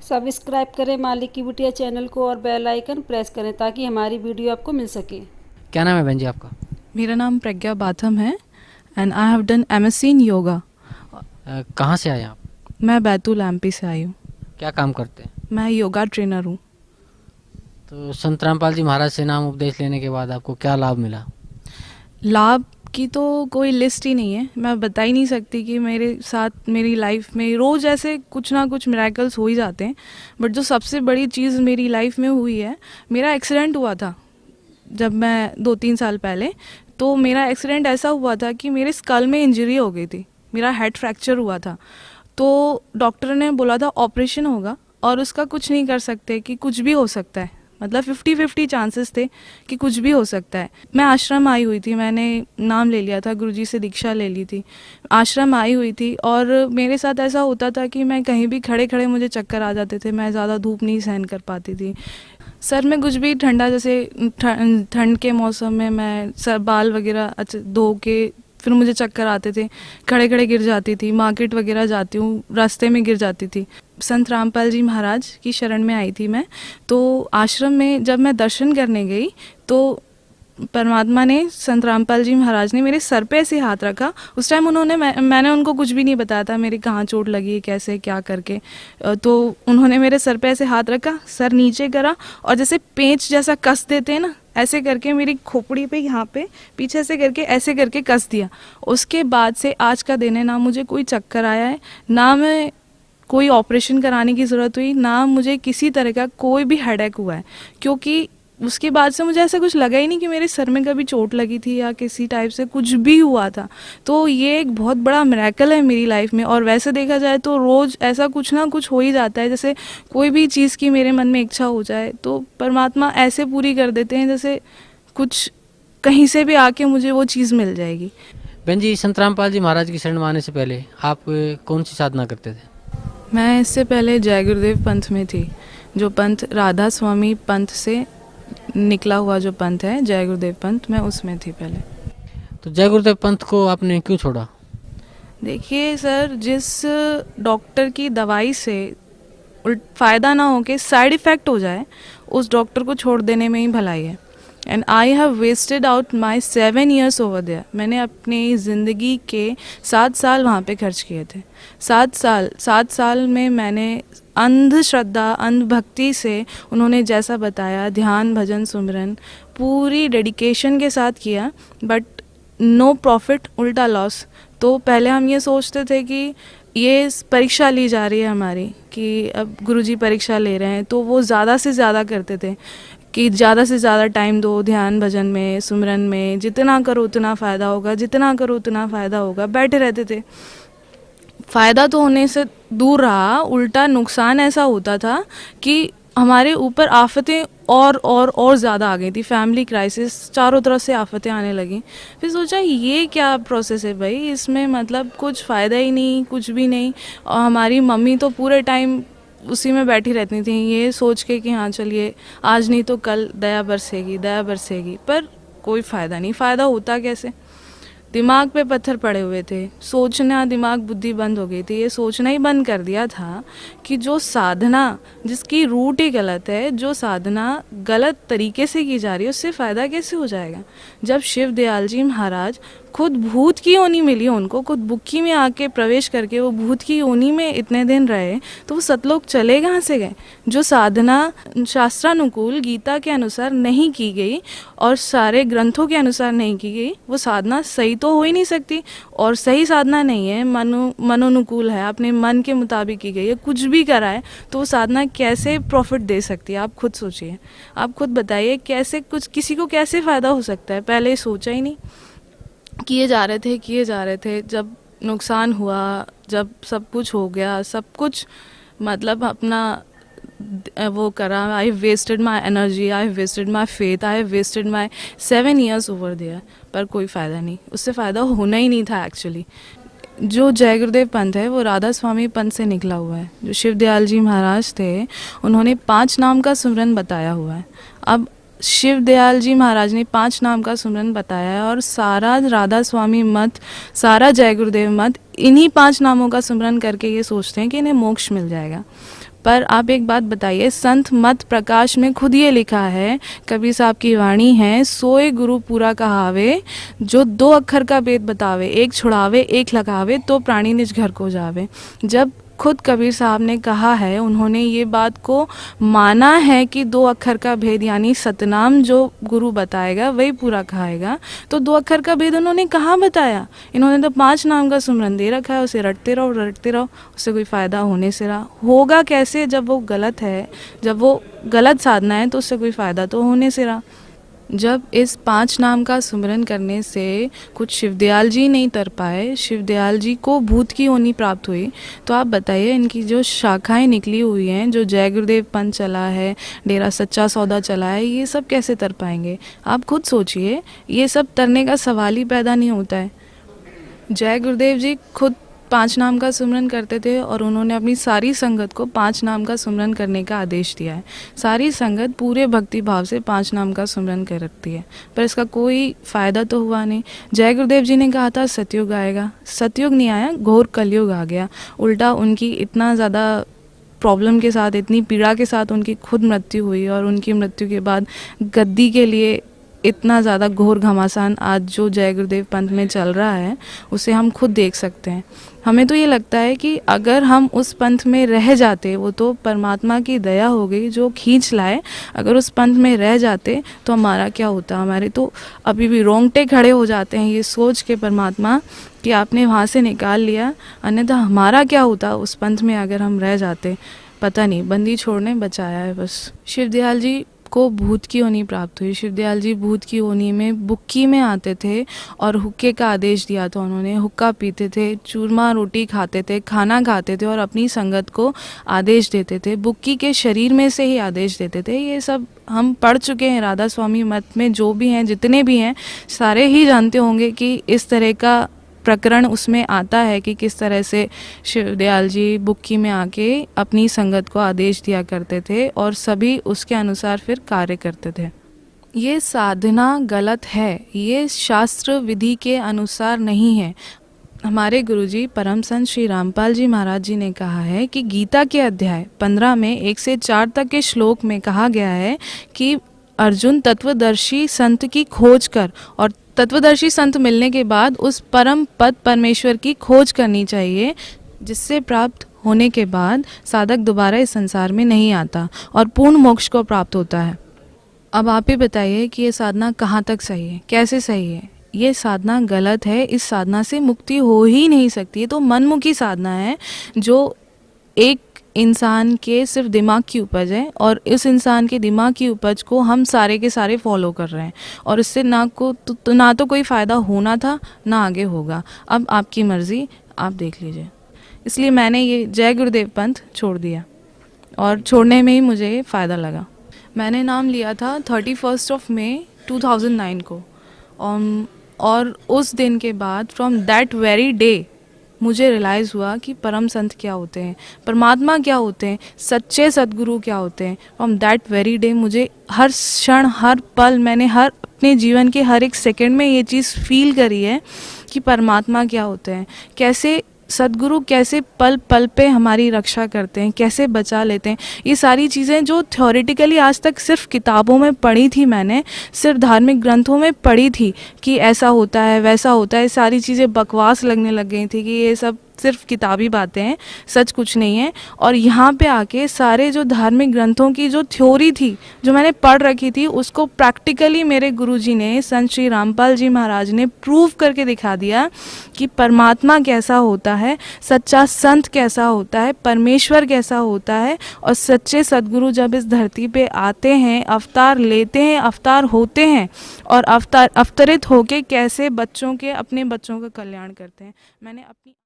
Subscribe करें मालिक की बिटिया चैनल को और बेल आइकन प्रेस करें ताकि हमारी वीडियो आपको मिल सके। क्या नाम है बहन जी आपका? मेरा नाम प्रज्ञा बाथम है and I have done MSc in yoga. कहाँ से आए आप? मैं बैतूल एमपी से आई हूँ। क्या काम करते हैं? मैं योगा ट्रेनर हूँ। तो संत रामपाल जी महाराज से नाम उपदेश लेने के बाद आपको क्या लाभ मिला? लाभ की तो कोई लिस्ट ही नहीं है, मैं बता ही नहीं सकती कि मेरे साथ मेरी लाइफ में रोज़ ऐसे कुछ ना कुछ मिरेकल्स हो ही जाते हैं। बट जो सबसे बड़ी चीज़ मेरी लाइफ में हुई है, मेरा एक्सीडेंट हुआ था जब मैं 2-3 साल पहले। तो मेरा एक्सीडेंट ऐसा हुआ था कि मेरे स्कल में इंजरी हो गई थी, मेरा हेड फ्रैक्चर हुआ था। तो डॉक्टर ने बोला था ऑपरेशन होगा और उसका कुछ नहीं कर सकते, कि कुछ भी हो सकता है, मतलब 50-50 चांसेस थे कि कुछ भी हो सकता है। मैं आश्रम आई हुई थी, मैंने नाम ले लिया था, गुरुजी से दीक्षा ले ली थी, आश्रम आई हुई थी। और मेरे साथ ऐसा होता था कि मैं कहीं भी खड़े खड़े मुझे चक्कर आ जाते थे, मैं ज़्यादा धूप नहीं सहन कर पाती थी। सर में कुछ भी ठंडा, जैसे ठंड के मौसम में मैं सर बाल वगैरह धो के फिर मुझे चक्कर आते थे, खड़े खड़े गिर जाती थी। मार्केट वगैरह जाती हूँ, रास्ते में गिर जाती थी। संत रामपाल जी महाराज की शरण में आई थी मैं। तो आश्रम में जब मैं दर्शन करने गई तो परमात्मा ने, संत रामपाल जी महाराज ने मेरे सर पे ऐसे हाथ रखा। उस टाइम मैंने उनको कुछ भी नहीं बताया था, मेरी कहाँ चोट लगी, कैसे क्या करके। तो उन्होंने मेरे सर पे ऐसे हाथ रखा, सर नीचे करा और जैसे पेंच जैसा कस देते हैं ना, ऐसे करके मेरी खोपड़ी पे यहाँ पे पीछे से करके ऐसे करके कस दिया। उसके बाद से आज का दिन है, ना मुझे कोई चक्कर आया है, ना मैं कोई ऑपरेशन कराने की ज़रूरत हुई, ना मुझे किसी तरह का कोई भी हेडेक हुआ है। क्योंकि उसके बाद से मुझे ऐसा कुछ लगा ही नहीं कि मेरे सर में कभी चोट लगी थी या किसी टाइप से कुछ भी हुआ था। तो ये एक बहुत बड़ा मिरेकल है मेरी लाइफ में। और वैसे देखा जाए तो रोज़ ऐसा कुछ ना कुछ हो ही जाता है, जैसे कोई भी चीज़ की मेरे मन में इच्छा हो जाए तो परमात्मा ऐसे पूरी कर देते हैं जैसे कुछ कहीं से भी आके मुझे वो चीज़ मिल जाएगी। बहन जी, संत रामपाल जी महाराज की शरण में आने से पहले आप कौन सी साधना करते थे? मैं इससे पहले जय गुरुदेव पंथ में थी, जो पंथ राधा स्वामी पंथ से निकला हुआ जो पंथ है, जय गुरुदेव पंथ, मैं उसमें थी पहले। तो जय गुरुदेव पंथ को आपने क्यों छोड़ा? देखिए सर, जिस डॉक्टर की दवाई से फ़ायदा ना हो के साइड इफ़ेक्ट हो जाए, उस डॉक्टर को छोड़ देने में ही भलाई है। And I have wasted out my 7 years over there. मैंने अपनी ज़िंदगी के 7 साल वहाँ पे खर्च किए थे। 7 साल में मैंने अंधश्रद्धा, अंधभक्ति से उन्होंने जैसा बताया, ध्यान भजन सुमिरन पूरी डेडिकेशन के साथ किया, बट नो प्रॉफिट, उल्टा लॉस। तो पहले हम ये सोचते थे कि ये परीक्षा ली जा रही है हमारी, कि अब गुरुजी परीक्षा ले रहे हैं, तो वो ज़्यादा से ज़्यादा करते थे कि ज़्यादा से ज़्यादा टाइम दो ध्यान भजन में, सुमिरन में, जितना करो उतना फ़ायदा होगा, जितना करो उतना फ़ायदा होगा, बैठे रहते थे। फ़ायदा तो होने से दूर रहा, उल्टा नुकसान ऐसा होता था कि हमारे ऊपर आफतें और ज़्यादा आ गई थी। फैमिली क्राइसिस, चारों तरफ से आफतें आने लगी। फिर सोचा ये क्या प्रोसेस है भाई, इसमें मतलब कुछ फ़ायदा ही नहीं, कुछ भी नहीं। और हमारी मम्मी तो पूरे टाइम उसी में बैठी रहती थी, ये सोच के कि हाँ चलिए आज नहीं तो कल दया बरसेगी, दया बरसेगी। पर कोई फ़ायदा नहीं। फ़ायदा होता कैसे? दिमाग पे पत्थर पड़े हुए थे, सोचना, दिमाग बुद्धि बंद हो गई थी। ये सोचना ही बंद कर दिया था कि जो साधना जिसकी रूट ही गलत है, जो साधना गलत तरीके से की जा रही है, उससे फ़ायदा कैसे हो जाएगा। जब शिव दयाल जी महाराज खुद भूत की योनि मिली उनको, खुद बुक्की में आके प्रवेश करके वो भूत की योनि में इतने दिन रहे, तो वो सतलोक चले कहाँ से गए। जो साधना शास्त्रानुकूल गीता के अनुसार नहीं की गई और सारे ग्रंथों के अनुसार नहीं की गई, वो साधना सही तो हो ही नहीं सकती। और सही साधना नहीं है, मनोनुकूल है, अपने मन के मुताबिक की गई है, कुछ भी करा है, तो वो साधना कैसे प्रॉफिट दे सकती है। आप खुद सोचिए, आप खुद बताइए, कैसे कुछ किसी को कैसे फ़ायदा हो सकता है। पहले सोचा ही नहीं, किए जा रहे थे। जब नुकसान हुआ, जब सब कुछ हो गया, सब कुछ मतलब अपना वो करा, I wasted my energy, I wasted my faith, I wasted my 7 years over there. पर कोई फ़ायदा नहीं, उससे फ़ायदा होना ही नहीं था एक्चुअली। जो जय गुरुदेव पंथ है वो राधा स्वामी पंथ से निकला हुआ है। जो शिव दयाल जी महाराज थे, उन्होंने 5 नाम का सुमिरन बताया हुआ है। अब शिव दयाल जी महाराज ने 5 नाम का सुमिरन बताया है और सारा राधा स्वामी मत, सारा जय गुरुदेव मत इन्हीं 5 नामों का सुमिरन करके ये सोचते हैं कि इन्हें मोक्ष मिल जाएगा। पर आप एक बात बताइए, संत मत प्रकाश में खुद ये लिखा है, कबीर साहब की वाणी है, सोए गुरु पूरा कहावे, जो 2 अक्षर का भेद बतावे, एक छुड़ावे एक लगावे, तो प्राणी निज घर को जावे। जब खुद कबीर साहब ने कहा है, उन्होंने ये बात को माना है कि 2 अक्षर का भेद यानी सतनाम जो गुरु बताएगा वही पूरा खाएगा, तो 2 अक्षर का भेद उन्होंने कहाँ बताया? इन्होंने तो 5 नाम का सुमरन दे रखा है, उसे रटते रहो, उससे कोई फ़ायदा होने से रहा होगा कैसे? जब वो गलत है, जब वो गलत साधना है तो उससे कोई फ़ायदा तो होने से रहा। जब इस 5 नाम का सुमिरन करने से कुछ शिवदयाल जी नहीं तर पाए, शिवदयाल जी को भूत की योनि प्राप्त हुई, तो आप बताइए इनकी जो शाखाएं निकली हुई हैं, जो जय गुरुदेव पंथ चला है, डेरा सच्चा सौदा चला है, ये सब कैसे तर पाएंगे? आप खुद सोचिए, ये सब तरने का सवाल ही पैदा नहीं होता है। जय गुरुदेव जी खुद 5 नाम का सुमिरन करते थे और उन्होंने अपनी सारी संगत को 5 नाम का सुमिरन करने का आदेश दिया है। सारी संगत पूरे भक्ति भाव से 5 नाम का सुमिरन करती है, पर इसका कोई फ़ायदा तो हुआ नहीं। जय गुरुदेव जी ने कहा था सतयुग आएगा, सतयुग नहीं आया, घोर कलयुग आ गया। उल्टा उनकी इतना ज़्यादा प्रॉब्लम के साथ, इतनी पीड़ा के साथ उनकी खुद मृत्यु हुई, और उनकी मृत्यु के बाद गद्दी के लिए इतना ज़्यादा घोर घमासान आज जो जय गुरुदेव पंथ में चल रहा है, उसे हम खुद देख सकते हैं। हमें तो ये लगता है कि अगर हम उस पंथ में रह जाते, वो तो परमात्मा की दया हो गई जो खींच लाए, अगर उस पंथ में रह जाते तो हमारा क्या होता? हमारे तो अभी भी रोंगटे खड़े हो जाते हैं ये सोच के परमात्मा कि आपने वहाँ से निकाल लिया, अन्यथा हमारा क्या होता उस पंथ में अगर हम रह जाते? पता नहीं, बंदी छोड़ने बचाया है बस। शिवदयाल जी को भूत की योनि प्राप्त हुई। शिवदयाल जी भूत की योनि में बुक्की में आते थे और हुक्के का आदेश दिया था उन्होंने। हुक्का पीते थे, चूरमा रोटी खाते थे, खाना खाते थे और अपनी संगत को आदेश देते थे। बुक्की के शरीर में से ही आदेश देते थे। ये सब हम पढ़ चुके हैं राधा स्वामी मत में, जो भी हैं, जितने भी हैं, सारे ही जानते होंगे कि इस तरह का प्रकरण उसमें आता है कि किस तरह से शिवदयाल जी बुक्की में आके अपनी संगत को आदेश दिया करते थे और सभी उसके अनुसार फिर कार्य करते थे। ये साधना गलत है, ये शास्त्र विधि के अनुसार नहीं है। हमारे गुरुजी परम संत श्री रामपाल जी महाराज जी ने कहा है कि गीता के अध्याय 15 में 1 से 4 तक के श्लोक में कहा गया है कि अर्जुन तत्वदर्शी संत की खोज कर, और तत्वदर्शी संत मिलने के बाद उस परम पद परमेश्वर की खोज करनी चाहिए, जिससे प्राप्त होने के बाद साधक दोबारा इस संसार में नहीं आता और पूर्ण मोक्ष को प्राप्त होता है। अब आप ही बताइए कि ये साधना कहाँ तक सही है, कैसे सही है? ये साधना गलत है, इस साधना से मुक्ति हो ही नहीं सकती। ये तो मनमुखी साधना है जो एक इंसान के सिर्फ दिमाग की उपज है, और इस इंसान के दिमाग की उपज को हम सारे के सारे फॉलो कर रहे हैं, और इससे ना तो कोई फ़ायदा होना था, ना आगे होगा। अब आपकी मर्ज़ी, आप देख लीजिए। इसलिए मैंने ये जय गुरुदेव पंथ छोड़ दिया, और छोड़ने में ही मुझे फ़ायदा लगा। मैंने नाम लिया था 31 मई 2009 को, और उस दिन के बाद फ्रॉम दैट वेरी डे मुझे रियलाइज़ हुआ कि परम संत क्या होते हैं, परमात्मा क्या होते हैं, सच्चे सद्गुरु क्या होते हैं। फ्रॉम दैट वेरी डे मुझे हर क्षण, हर पल, मैंने अपने जीवन के हर एक सेकंड में ये चीज़ फील करी है कि परमात्मा क्या होते हैं, कैसे सद्गुरु, कैसे पल पल पे हमारी रक्षा करते हैं, कैसे बचा लेते हैं। ये सारी चीज़ें जो थ्योरेटिकली आज तक सिर्फ किताबों में पढ़ी थी, मैंने सिर्फ धार्मिक ग्रंथों में पढ़ी थी कि ऐसा होता है, वैसा होता है, सारी चीज़ें बकवास लगने लग गई थी कि ये सब सिर्फ किताबी बातें हैं, सच कुछ नहीं है। और यहाँ पे आके सारे जो धार्मिक ग्रंथों की जो थ्योरी थी, जो मैंने पढ़ रखी थी, उसको प्रैक्टिकली मेरे गुरुजी ने, संत श्री रामपाल जी महाराज ने प्रूव करके दिखा दिया कि परमात्मा कैसा होता है, सच्चा संत कैसा होता है, परमेश्वर कैसा होता है। और सच्चे सद्गुरु जब इस धरती पे आते हैं, अवतार लेते हैं, अवतार होते हैं, और अवतरित होके कैसे बच्चों के, अपने बच्चों का कल्याण करते हैं। मैंने अपनी